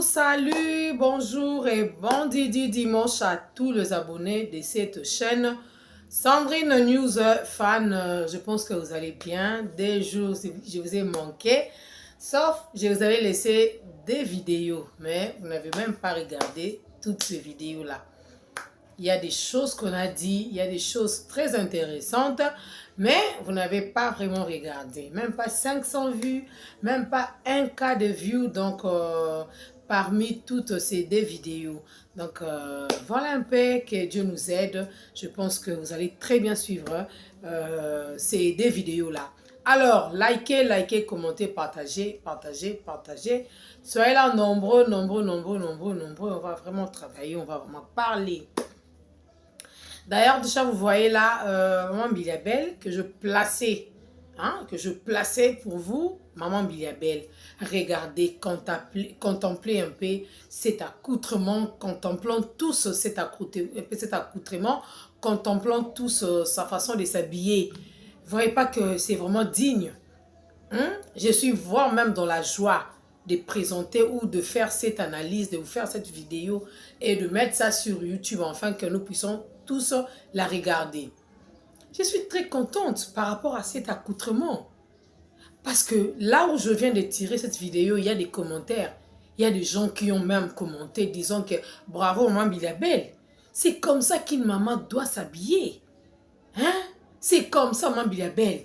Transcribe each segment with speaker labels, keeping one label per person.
Speaker 1: Salut, bonjour et bon dimanche à tous les abonnés de cette chaîne. Sandrine News fan, je pense que vous allez bien. Des jours, je vous ai manqué, sauf je vous avais laissé des vidéos, mais vous n'avez même pas regardé toutes ces vidéos-là. Il y a des choses qu'on a dit, il y a des choses très intéressantes, mais vous n'avez pas vraiment regardé. Même pas 500 vues, même pas un cas de views, donc parmi toutes ces deux vidéos. Donc voilà un peu, que Dieu nous aide. Je pense que vous allez très bien suivre ces deux vidéos-là. Alors, likez, commentez, partagez. Soyez là nombreux. On va vraiment travailler, on va vraiment parler. D'ailleurs, déjà, vous voyez là, Maman Biliabel, que je plaçais pour vous, Maman Biliabel. Regardez, contemplez un peu cet accoutrement, contemplons tous cet accoutrement, contemplons tous sa façon de s'habiller. Vous voyez pas que c'est vraiment digne? Je suis voire même dans la joie de présenter ou de faire cette analyse, de vous faire cette vidéo et de mettre ça sur YouTube afin que nous puissions tous la regarder. Je suis très contente par rapport à cet accoutrement. Parce que là où je viens de tirer cette vidéo, il y a des commentaires. Il y a des gens qui ont même commenté disant que bravo Maman Biliabel. C'est comme ça qu'une maman doit s'habiller. Hein? C'est comme ça Maman Biliabel.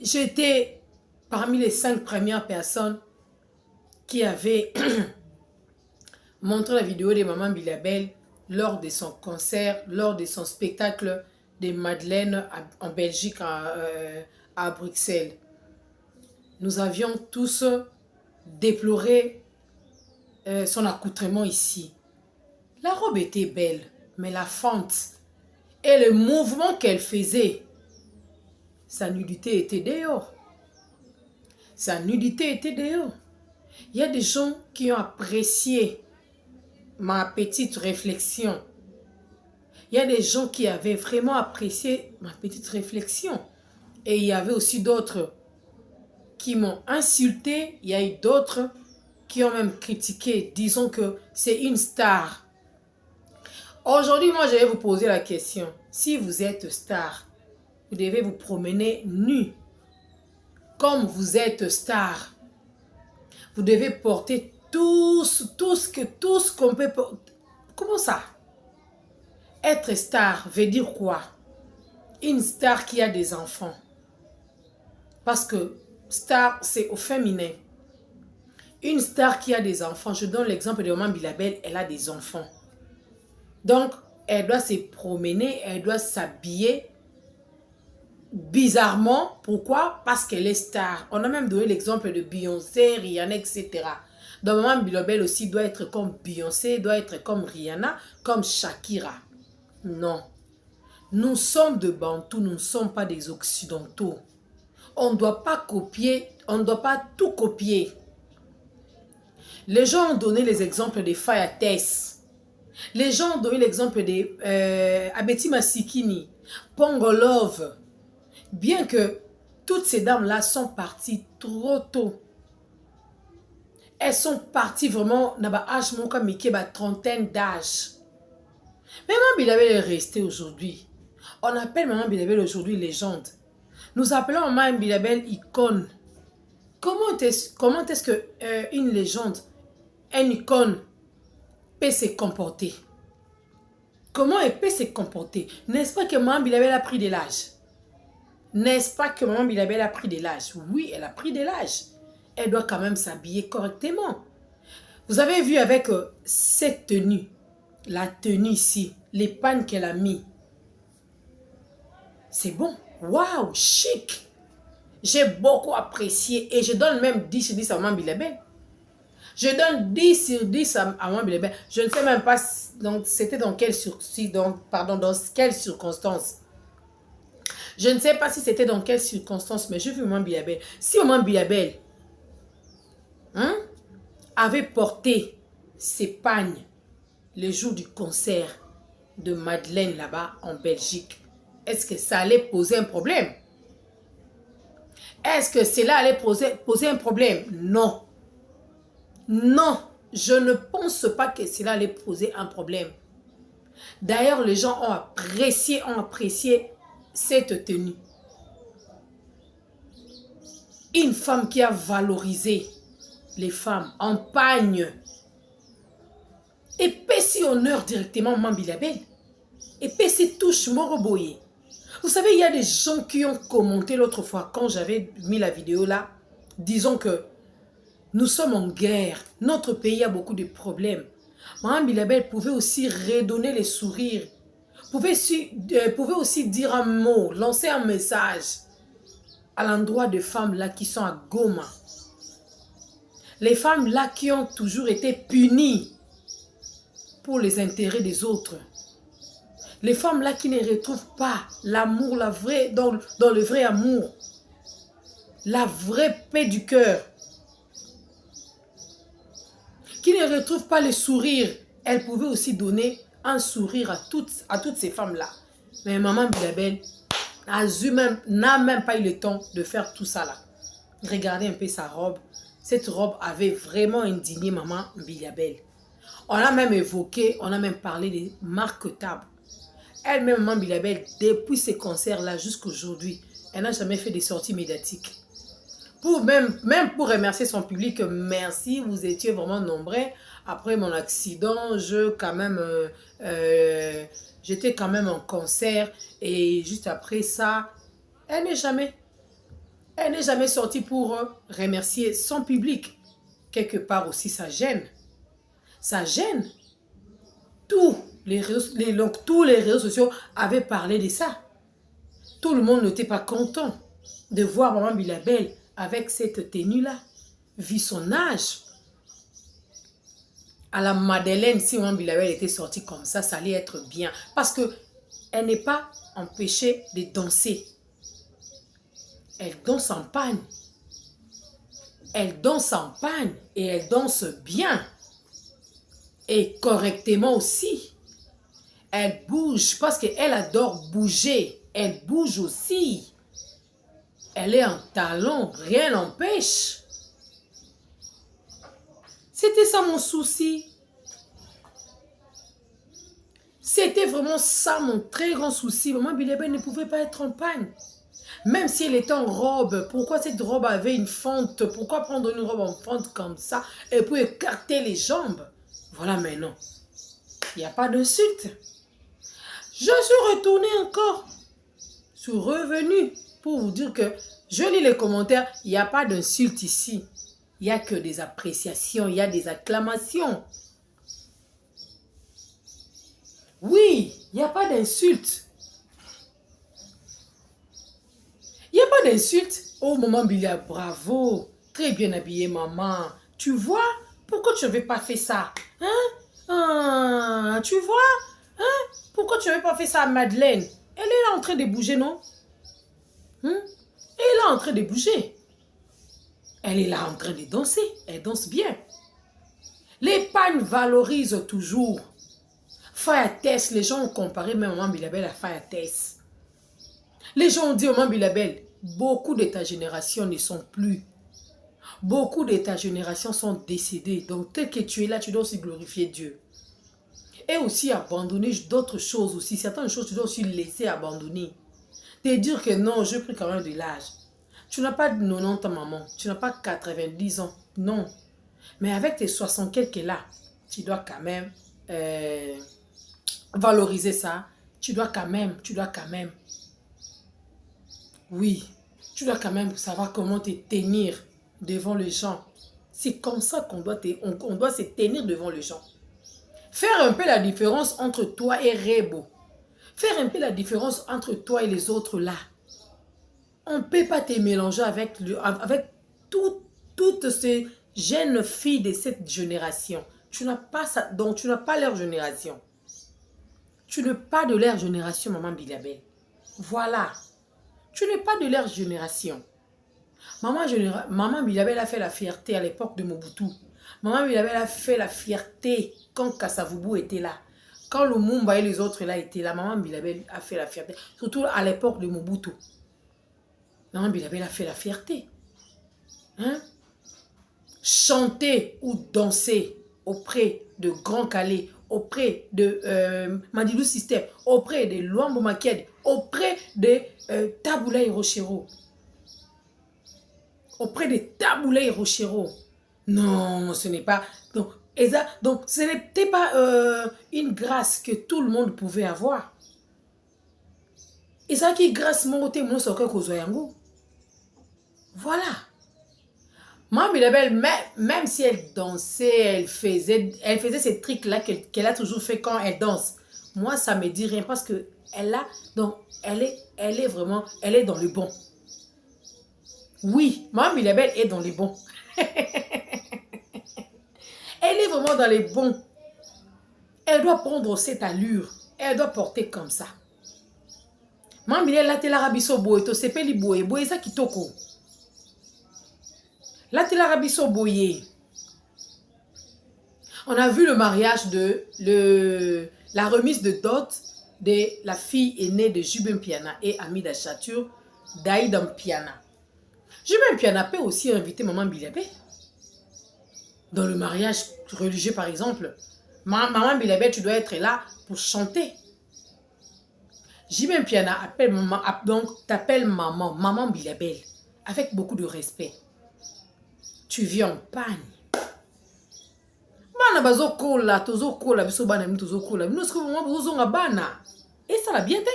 Speaker 1: J'étais parmi les 5 premières personnes qui avaient montré la vidéo de Maman Biliabel lors de son concert, lors de son spectacle de Madeleine en Belgique, à Bruxelles. Nous avions tous déploré son accoutrement ici. La robe était belle, mais la fente et le mouvement qu'elle faisait, sa nudité était dehors. Sa nudité était dehors. Il y a des gens qui ont apprécié ma petite réflexion. Il y a des gens qui avaient vraiment apprécié ma petite réflexion. Et il y avait aussi d'autres qui m'ont insulté. Il y a eu d'autres qui ont même critiqué. Disons que c'est une star. Aujourd'hui, moi, je vais vous poser la question. Si vous êtes star, vous devez vous promener nu. Comme vous êtes star, vous devez porter tout ce qu'on peut porter. Comment ça? Être star veut dire quoi? Une star qui a des enfants. Parce que star, c'est au féminin. Une star qui a des enfants, je donne l'exemple de Maman Biliabel, elle a des enfants. Donc, elle doit se promener, elle doit s'habiller bizarrement. Pourquoi? Parce qu'elle est star. On a même donné l'exemple de Beyoncé, Rihanna, etc. Donc, Maman Biliabel aussi doit être comme Beyoncé, doit être comme Rihanna, comme Shakira. Non. Nous sommes de Bantou, nous ne sommes pas des Occidentaux. On ne doit pas copier, on ne doit pas tout copier. Les gens ont donné les exemples de Faya Tess. Les gens ont donné l'exemple de Abeti Masikini, Pongolove. Bien que toutes ces dames-là sont parties trop tôt. Elles sont parties vraiment dans l'âge trentaine d'âge. Mais Maman Biliabel est restée aujourd'hui. On appelle Maman Biliabel aujourd'hui légende. Nous appelons Maman Biliabel icône. Comment est-ce que une légende, une icône, peut se comporter? Comment elle peut se comporter? N'est-ce pas que Maman Biliabel a pris de l'âge? N'est-ce pas que Maman Biliabel a pris de l'âge? Oui, elle a pris de l'âge. Elle doit quand même s'habiller correctement. Vous avez vu avec cette tenue, la tenue ici, les pannes qu'elle a mis. C'est bon. Waouh, chic. J'ai beaucoup apprécié et je donne même 10 sur 10 à Maman Biliabel. Je donne 10 sur 10 à Maman Biliabel. Je ne sais même pas c'était dans quelle circonstance. Je ne sais pas si c'était dans quelle circonstance, mais j'ai vu Maman Biliabel. Si Maman Biliabel avait porté ses pagnes le jour du concert de Madeleine là-bas en Belgique, est-ce que ça allait poser un problème? Est-ce que cela allait poser un problème? Non. Non, je ne pense pas que cela allait poser un problème. D'ailleurs, les gens ont apprécié cette tenue. Une femme qui a valorisé les femmes en pagne. Et si honneur directement Mambilabel. Et si touche Moroboye. Vous savez, il y a des gens qui ont commenté l'autre fois quand j'avais mis la vidéo là. Disons que nous sommes en guerre. Notre pays a beaucoup de problèmes. Mambilabel pouvait aussi redonner les sourires. Pouvait aussi dire un mot, lancer un message à l'endroit des femmes là qui sont à Goma. Les femmes là qui ont toujours été punies pour les intérêts des autres. Les femmes là qui ne retrouvent pas l'amour, la vraie, dans le vrai amour. La vraie paix du cœur. Qui ne retrouvent pas le sourire. Elles pouvaient aussi donner un sourire à toutes ces femmes là. Mais maman Bilabel n'a même pas eu le temps de faire tout ça là. Regardez un peu sa robe. Cette robe avait vraiment indigné maman Bilabel. On a même évoqué, on a même parlé des marquetables. Elle-même, maman Bilabel, depuis ces concerts-là jusqu'à aujourd'hui, elle n'a jamais fait des sorties médiatiques. Même pour remercier son public, merci, vous étiez vraiment nombreux. Après mon accident, j'étais quand même en concert. Et juste après ça, elle n'est jamais sortie pour remercier son public. Quelque part aussi, ça gêne. Ça gêne. Tous les réseaux sociaux avaient parlé de ça. Tout le monde n'était pas content de voir maman Bilabel avec cette tenue-là. Vu son âge. À la Madeleine, si maman Bilabel était sortie comme ça allait être bien. Parce qu'elle n'est pas empêchée de danser. Elle danse en pagne. Elle danse en pagne et elle danse bien. Et correctement aussi. Elle bouge parce qu'elle adore bouger. Elle bouge aussi. Elle est en talon, rien n'empêche. C'était ça mon souci. C'était vraiment ça mon très grand souci. Maman Bilabel ne pouvait pas être en panne. Même si elle était en robe, pourquoi cette robe avait une fente? Pourquoi prendre une robe en fente comme ça et puis écarter les jambes? Voilà maintenant. Il n'y a pas d'insulte. Je suis retournée encore. Je suis revenue pour vous dire que je lis les commentaires. Il n'y a pas d'insulte ici. Il n'y a que des appréciations. Il y a des acclamations. Oui, il n'y a pas d'insulte. Il n'y a pas d'insulte. Oh, maman Bilia, bravo. Très bien habillée, maman. Tu vois? Pourquoi tu n'avais pas fait ça? Hein? Tu vois? Hein? Pourquoi tu n'avais pas fait ça à Madeleine? Elle est là en train de bouger, non? Elle est là en train de bouger. Elle est là en train de danser. Elle danse bien. Les pannes valorisent toujours. Fayatès, les gens ont comparé même Maman Bilabel à Fayatès. Les gens ont dit Maman Bilabel, beaucoup de ta génération ne sont plus. Beaucoup de ta génération sont décédés. Donc, tel que tu es là, tu dois aussi glorifier Dieu. Et aussi abandonner d'autres choses aussi. Certaines choses, tu dois aussi laisser abandonner. Te dire que non, j'ai pris quand même de l'âge. Tu n'as pas 90 ans, maman. Tu n'as pas 90 ans. Non. Mais avec tes 60 quelques là, tu dois quand même valoriser ça. Tu dois quand même. Oui. Tu dois quand même savoir comment te tenir devant les gens. C'est comme ça qu'on doit, on doit se tenir devant les gens. Faire un peu la différence entre toi et Rebo. Faire un peu la différence entre toi et les autres là. On ne peut pas te mélanger avec toutes ces jeunes filles de cette génération. Tu n'as pas ça, donc tu n'as pas leur génération. Tu n'es pas de leur génération, maman Bilabel. Voilà. Tu n'es pas de leur génération. Maman Bilabel a fait la fierté à l'époque de Mobutu. Maman Bilabel a fait la fierté quand Kasavubu était là. Quand Lumumba et les autres là étaient là, maman Bilabel a fait la fierté. Surtout à l'époque de Mobutu. Maman Bilabel a fait la fierté. Hein? chanter ou danser auprès de Grand Calais, auprès de Madilou System, auprès de Luambo Makiadi, auprès de Taboulaye Rochero. Auprès de Taboulaye Rochero. Non, ce n'est pas... Donc ce n'était pas une grâce que tout le monde pouvait avoir. Et ça qui grâce mon côté, mon soeur Kozoyango. Voilà. Maman Bilabel, même si elle dansait, elle faisait ces trucs-là qu'elle a toujours fait quand elle danse. Moi, ça me dit rien parce que elle est vraiment, elle est dans le bon. Oui, Maman Bilabel est dans les bons. Elle est vraiment dans les bons. Elle doit prendre cette allure. Elle doit porter comme ça. Maman Bilabel, là, t'es la rabisso boye, c'est pas les boye, boye ça qui toko. Là, t'es la rabisso boye. On a vu le mariage la remise de dot de la fille aînée de Jubin Piana et Amida Chatur, Daïdam Piana. Jubin Piana peut aussi inviter Maman Bilabel. Dans le mariage religieux, par exemple, Maman Bilabel, tu dois être là pour chanter. Jubin Piana t'appelle Maman Bilabel, avec beaucoup de respect. Tu vis en pagne. Bana bazo kola, tozo kola, biso bana mi tozo kola. Nous ce que moi bozo nga bana. Et ça la bien te.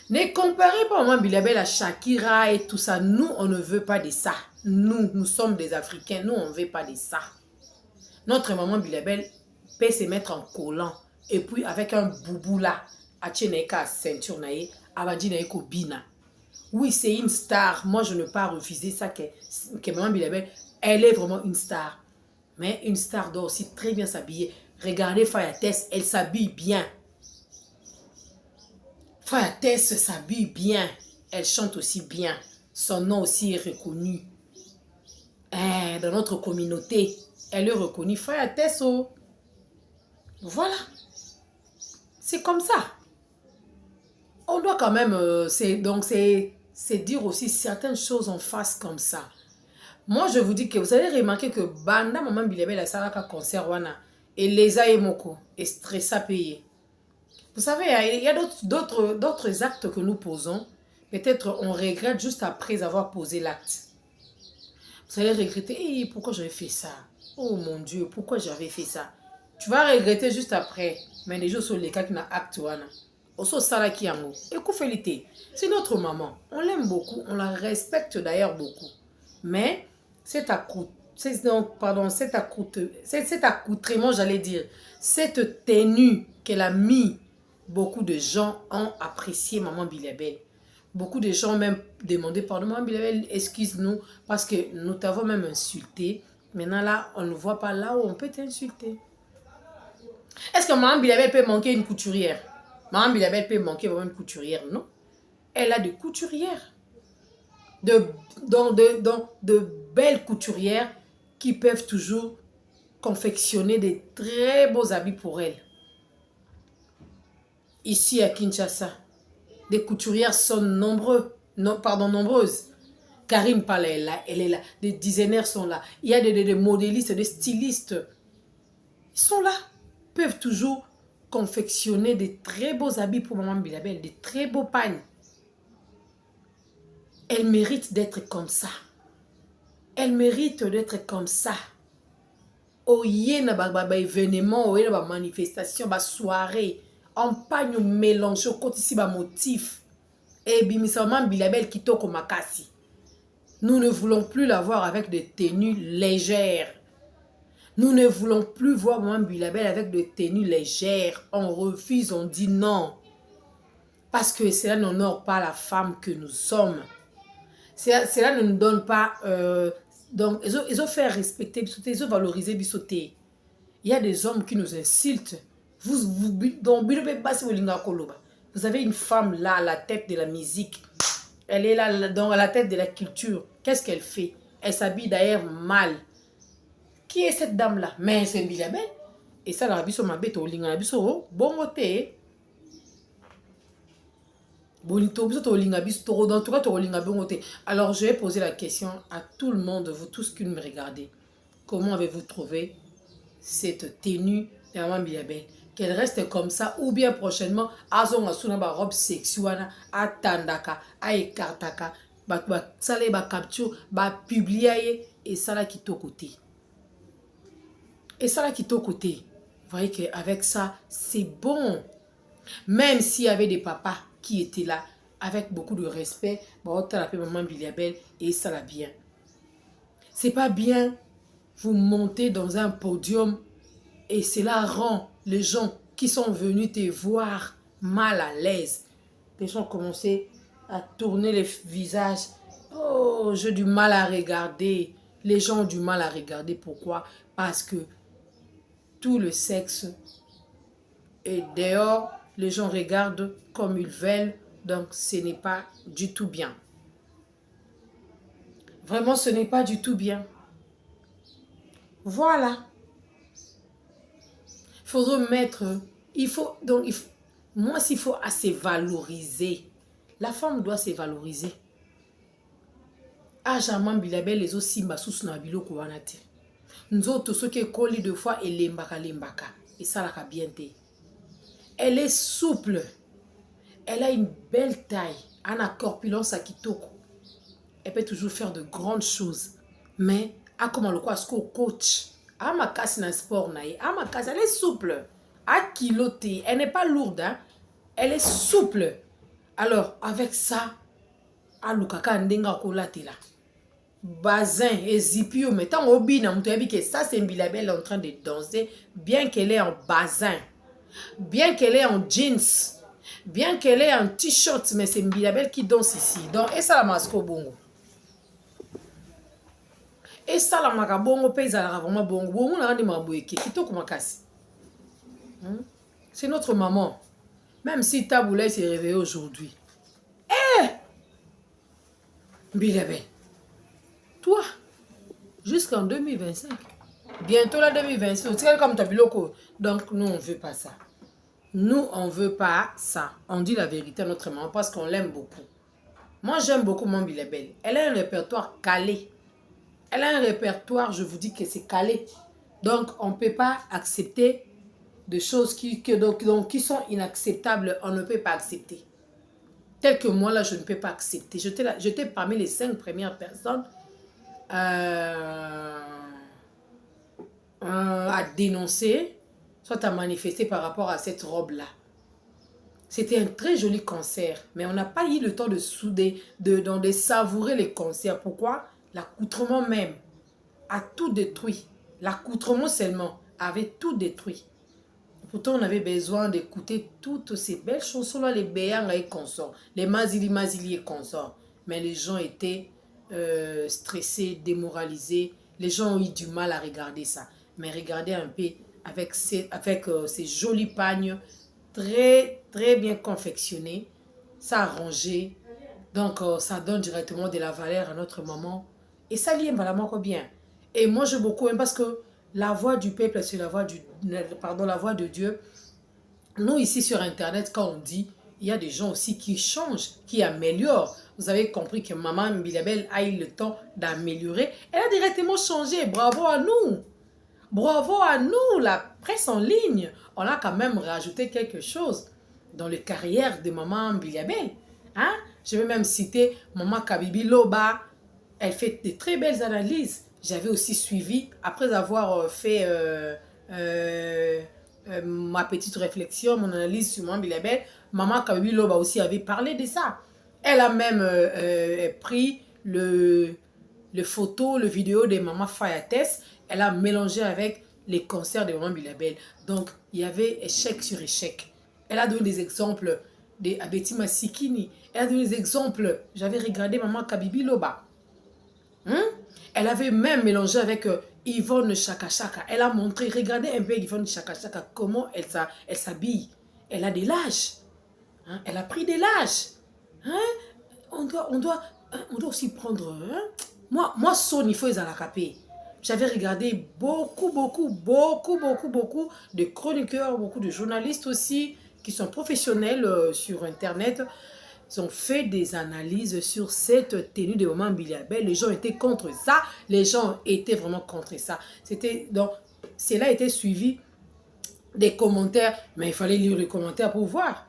Speaker 1: Ne comparez pas Maman Bilabel à Shakira et tout ça. Nous, on ne veut pas de ça. Nous sommes des Africains. Nous, on ne veut pas de ça. Notre Maman Bilabel peut se mettre en collant. Et puis, avec un boubou là, à Tchéneka, ceinture naïe, à Badina Bina. Oui, c'est une star. Moi, je ne peux pas refuser ça que Maman Bilabel, elle est vraiment une star. Mais une star doit aussi très bien s'habiller. Regardez Faya Tess, elle s'habille bien. Faya Tess s'habille bien. Elle chante aussi bien. Son nom aussi est reconnu. Dans notre communauté, elle est reconnue. Faya Tess, oh. Voilà. C'est comme ça. On doit quand même... c'est dire aussi certaines choses en face comme ça. Moi, je vous dis que vous allez remarquer que Banda Maman Bilabel a Saraka concert wana et les Aemoko et stressa payé. Vous savez, il y a d'autres actes que nous posons. Peut-être on regrette juste après avoir posé l'acte. Vous allez regretter, hey, pourquoi j'avais fait ça? Oh mon Dieu, pourquoi j'avais fait ça? Tu vas regretter juste après. Mais les jours sur les cas qui n'ont acte wana. Oso Saraki Yango. Écoute, c'est notre maman. On l'aime beaucoup, on la respecte d'ailleurs beaucoup. Mais cet accoutrement, j'allais dire, cette tenue qu'elle a mis, beaucoup de gens ont apprécié Maman Bilabel. Beaucoup de gens ont même demandé, pardon, Maman Bilabel, excuse-nous, parce que nous t'avons même insulté. Maintenant là, on ne voit pas là où on peut t'insulter. Est-ce que Maman Bilabel peut manquer une couturière? Maman Bilabel peut manquer vraiment une couturière, non? Elle a des couturières. De belles couturières qui peuvent toujours confectionner des très beaux habits pour elle. Ici à Kinshasa, des couturières sont nombreuses. Karine Pala est là, elle est là. Des designers sont là. Il y a des modélistes, des stylistes. Ils sont là. Ils peuvent toujours confectionner des très beaux habits pour Maman Bilabel, des très beaux pagnes. Elle mérite d'être comme ça. Elle mérite d'être comme ça. Oye na ba événement, oye na ba manifestation, ba soirée, en pagne mélange au côté ici ba motif. Et bimisa Maman Bilabel kitoko makasi. Nous ne voulons plus la voir avec des tenues légères. Nous ne voulons plus voir Maman Bilabel avec des tenues légères. On refuse, on dit non. Parce que cela n'honore pas la femme que nous sommes. Cela ne nous donne pas... donc, ils ont fait respecter, ils ont valorisé Bissoté. Il y a des hommes qui nous insultent. Vous avez une femme là, à la tête de la musique. Elle est là, à la tête de la culture. Qu'est-ce qu'elle fait? Elle s'habille d'ailleurs mal. Qui est cette dame-là? Mais c'est une Bilabel. Et ça, la biso ma bête au linga, la biso bon côté. Alors, je vais poser la question à tout le monde, vous tous qui me regardez. Comment avez-vous trouvé cette tenue de Maman Bilabel? Qu'elle reste comme ça ou bien prochainement, azonga suna ba robe sexuelle, a tandaka, a ekartaka, ba sale ba capture, ba publier et ça là qui t'au côté. Et ça là qui t'au côté. Vous voyez qu'avec ça, c'est bon. Même s'il y avait des papas qui étaient là, avec beaucoup de respect, on t'a appelé Maman Bilabel et ça l'a bien. C'est pas bien, vous montez dans un podium et cela rend les gens qui sont venus te voir mal à l'aise. Les gens ont commencé à tourner les visages. Oh, j'ai du mal à regarder. Les gens ont du mal à regarder. Pourquoi? Parce que tout le sexe est dehors. Les gens regardent comme ils veulent. Donc, ce n'est pas du tout bien. Vraiment, ce n'est pas du tout bien. Voilà. Il faut remettre, moi, s'il faut assez valoriser, la femme doit se valoriser. Ah, Maman Bilabel, les autres simba sous nabilo kouanate. Nous autres, ceux qui collent deux fois, et lembaka. Et ça, la bien. Elle est souple. Elle a une belle taille. Elle a corpulence à kitoko. Elle peut toujours faire de grandes choses. Mais, à comment le quoi, ce qu'on coach. À ma casse dans le sport, elle est souple. À kiloté, elle n'est pas lourde. Hein? Elle est souple. Alors, avec ça, à l'ukaka ndenga kolatela. Bazin et zipio, mettant au bin, que ça c'est une Bilabel en train de danser, bien qu'elle est en bazin, bien qu'elle est en jeans, bien qu'elle est en t-shirt, mais c'est une Bilabel qui danse ici. Donc, et ça la masco bongo. Et ça la maka bongo, paysa vraiment bongo. Bongo la rende maboueke, kito kumakasi. C'est notre maman. Même si Taboulay s'est réveillé aujourd'hui. Eh! Bilabel. Toi, jusqu'en 2025. Bientôt la 2026. C'est comme ta biloko. Donc, nous, on ne veut pas ça. Nous, on ne veut pas ça. On dit la vérité à notre maman parce qu'on l'aime beaucoup. Moi, j'aime beaucoup mon Bilabel. Elle a un répertoire calé. Elle a un répertoire, je vous dis que c'est calé. Donc, on ne peut pas accepter de choses qui sont inacceptables. On ne peut pas accepter. Tel que moi, là, je ne peux pas accepter. J'étais parmi les 5 premières personnes à dénoncer, soit à manifester par rapport à cette robe-là. C'était un très joli concert, mais on n'a pas eu le temps de souder, de savourer les concerts. Pourquoi? L'accoutrement même a tout détruit. L'accoutrement seulement avait tout détruit. Pourtant, on avait besoin d'écouter toutes ces belles chansons-là, les Béanga et consorts, les Mazili et consorts. Mais les gens étaient stressés, démoralisés. Les gens ont eu du mal à regarder ça. Mais regardez un peu avec ces jolis pagnes très, très bien confectionnés. Ça a rangé. Donc, ça donne directement de la valeur à notre maman. Et ça lui aime vraiment bien. Et moi, je beaucoup aime parce que la voix du peuple, c'est la voix de Dieu. Nous, ici sur Internet, quand on dit, il y a des gens aussi qui changent, qui améliorent. Vous avez compris que Maman Bilabel a eu le temps d'améliorer. Elle a directement changé. Bravo à nous. Bravo à nous, la presse en ligne. On a quand même rajouté quelque chose dans les carrières de Maman Bilabel. Hein? Je vais même citer Maman Kabibi Loba. Elle fait de très belles analyses. J'avais aussi suivi, après avoir fait ma petite réflexion, mon analyse sur Maman Bilabel, Maman Kabibi Loba aussi avait parlé de ça. Elle a même pris le photo, le vidéo de Maman Fayates. Elle a mélangé avec les concerts de Maman Bilabel. Donc, il y avait échec sur échec. Elle a donné des exemples d'Abeti Masikini. Elle a donné des exemples. J'avais regardé Maman Kabibi Loba. Elle avait même mélangé avec Yvonne Chaka Chaka. Elle a montré, regardez un peu Yvonne Chaka Chaka, comment elle s'habille. Elle a de l'âge. Hein? Elle a pris de l'âge. Hein? On doit aussi prendre... Hein? Moi, son, il faut les alacapés. J'avais regardé beaucoup de chroniqueurs, beaucoup de journalistes aussi, qui sont professionnels sur Internet. ont fait des analyses sur cette tenue de Maman Bilabel. Les gens étaient contre ça. Les gens étaient vraiment contre ça. Donc, cela a été suivi des commentaires. Mais il fallait lire les commentaires pour voir.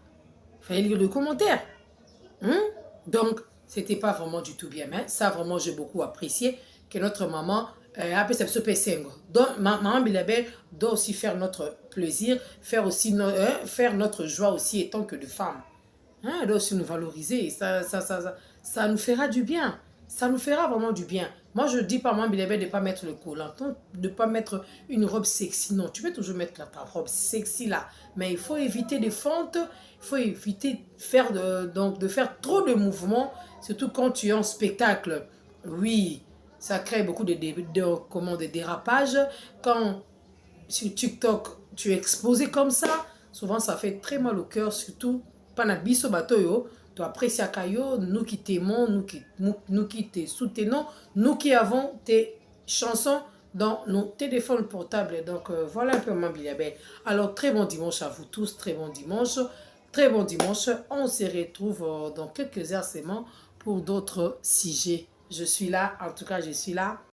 Speaker 1: Il fallait lire les commentaires. Donc, c'était pas vraiment du tout bien. Mais ça, vraiment, j'ai beaucoup apprécié que notre maman a fait ce pessengo. Donc, Maman Bilabel doit aussi faire notre plaisir, faire notre joie aussi étant que de femmes. Elle doit aussi nous valoriser. Ça nous fera du bien. Ça nous fera vraiment du bien. Moi, je dis pas, Maman Bilabel, de ne pas mettre le collant, de ne pas mettre une robe sexy. Non, tu peux toujours mettre ta robe sexy là. Mais il faut éviter des fentes. Il faut éviter de faire trop de mouvements, surtout quand tu es en spectacle. Oui, ça crée beaucoup de dérapages. Quand sur TikTok, tu es exposé comme ça, souvent ça fait très mal au cœur, surtout Panabiso Batoyo. Tu apprécies Kayo, nous qui t'aimons, nous qui te soutenons, nous qui avons tes chansons dans nos téléphones portables. Donc voilà un peu Maman Bilabel. Alors très bon dimanche à vous tous, très bon dimanche. Très bon dimanche. On se retrouve dans quelques heures seulement pour d'autres sujets. Je suis là, en tout cas je suis là.